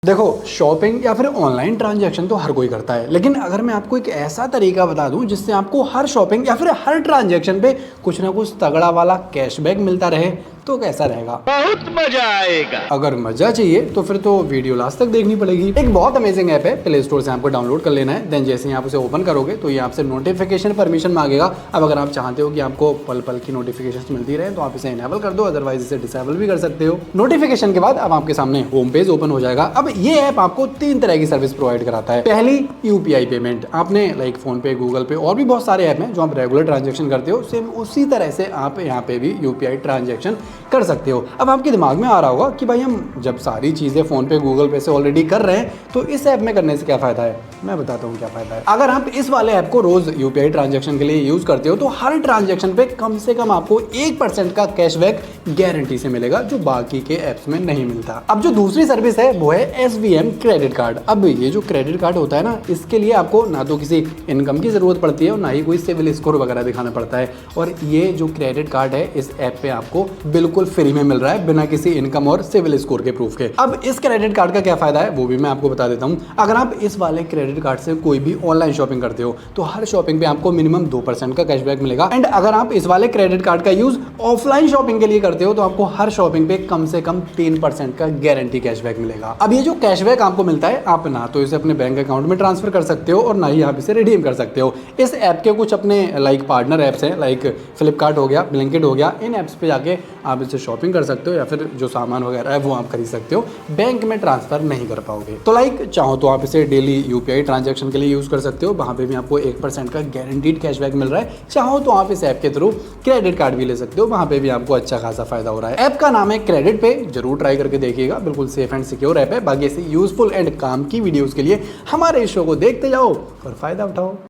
देखो, शॉपिंग या फिर ऑनलाइन ट्रांजैक्शन तो हर कोई करता है, लेकिन अगर मैं आपको एक ऐसा तरीका बता दूं जिससे आपको हर शॉपिंग या फिर हर ट्रांजैक्शन पे कुछ ना कुछ तगड़ा वाला कैशबैक मिलता रहे तो कैसा रहेगा। बहुत मजा आएगा। अगर मजा चाहिए तो फिर तो वीडियो लास्ट तक देखनी पड़ेगी। एक बहुत अमेजिंग ऐप है, प्ले स्टोर से आपको डाउनलोड कर लेना है। देन जैसे ही आप उसे ओपन करोगे तो ये आपसे नोटिफिकेशन परमिशन मांगेगा। अब अगर आप चाहते हो कि आपको पल पल की नोटिफिकेशन मिलती रहे तो आप इसे इनेबल कर दो, अदरवाइज इसे डिसेबल भी कर सकते हो। नोटिफिकेशन के बाद अब आपके सामने होम पेज ओपन हो जाएगा। अब ये ऐप आपको 3 तरह की सर्विस प्रोवाइड कराता है। पहली, यूपीआई पेमेंट। आपने लाइक फोन पे, गूगल पे और भी बहुत सारे ऐप हैं जो आप रेगुलर ट्रांजेक्शन करते हो, सेम उसी तरह से आप यहाँ पे भी यूपीआई ट्रांजेक्शन कर सकते हो। अब आपके दिमाग में आ रहा होगा कि भाई हम जब सारी चीजें फोन पे, गूगल पे से ऑलरेडी कर रहे हैं तो इस ऐप में करने से क्या फायदा है। मैं बताता हूँ क्या फायदा है। अगर आप इस वाले ऐप को रोज यूपीआई ट्रांजेक्शन के लिए यूज करते हो तो हर ट्रांजेक्शन पे कम से कम आपको 1% का कैशबैक गारंटी से मिलेगा, जो बाकी के ऐप्स में नहीं मिलता। अब जो दूसरी सर्विस है वो है एसवीएम क्रेडिट कार्ड। अब ये जो क्रेडिट कार्ड होता है ना, इसके लिए आपको ना तो किसी इनकम की जरूरत पड़ती है और ना ही कोई सिविल स्कोर वगैरह दिखाना पड़ता है। और ये जो क्रेडिट कार्ड है इस ऐप पे आपको बिल्कुल फ्री में मिल रहा है, बिना किसी इनकम और सिविल स्कोर के प्रूफ के। अब इस क्रेडिट कार्ड का क्या फायदा है वो भी मैं आपको बता देता हूं। अगर आप इस वाले क्रेडिट कार्ड से कोई भी ऑनलाइन शॉपिंग करते हो तो हर शॉपिंग पे आपको मिनिमम 2% का कैशबैक मिलेगा। एंड अगर आप इस वाले क्रेडिट कार्ड का यूज ऑफलाइन शॉपिंग के लिए करते हो तो आपको हर शॉपिंग पे कम से कम 3% का गारंटी कैशबैक मिलेगा। अब ये जो कैशबैक आपको मिलता है, आप ना तो इसे अपने बैंक अकाउंट में ट्रांसफर कर सकते हो और ना ही आप इसे रिडीम कर सकते हो। इस ऐप के कुछ अपने लाइक पार्टनर ऐप्स हैं, लाइक फ्लिपकार्ट हो गया, ब्लिंकिट हो गया। इन ऐप्स पे जाके आप इसे शॉपिंग कर सकते हो या फिर जो सामान वगैरह है वो आप खरीद सकते हो। बैंक में ट्रांसफर नहीं कर पाओगे। तो लाइक चाहो तो आप इसे डेली यूपीआई ट्रांजैक्शन के लिए यूज कर सकते हो, वहां पे भी आपको 1% का गारंटीड कैशबैक मिल रहा है। चाहो तो आप इस ऐप के थ्रू क्रेडिट कार्ड भी ले सकते हो, वहां पे भी आपको अच्छा खासा फायदा हो रहा है। ऐप का नाम है क्रेडिट पे, जरूर ट्राई करके देखिएगा। बिल्कुल सेफ एंड सिक्योर ऐप है। बाकी ऐसी यूजफुल एंड काम की वीडियोस के लिए हमारे इस शो को देखते जाओ और फायदा उठाओ।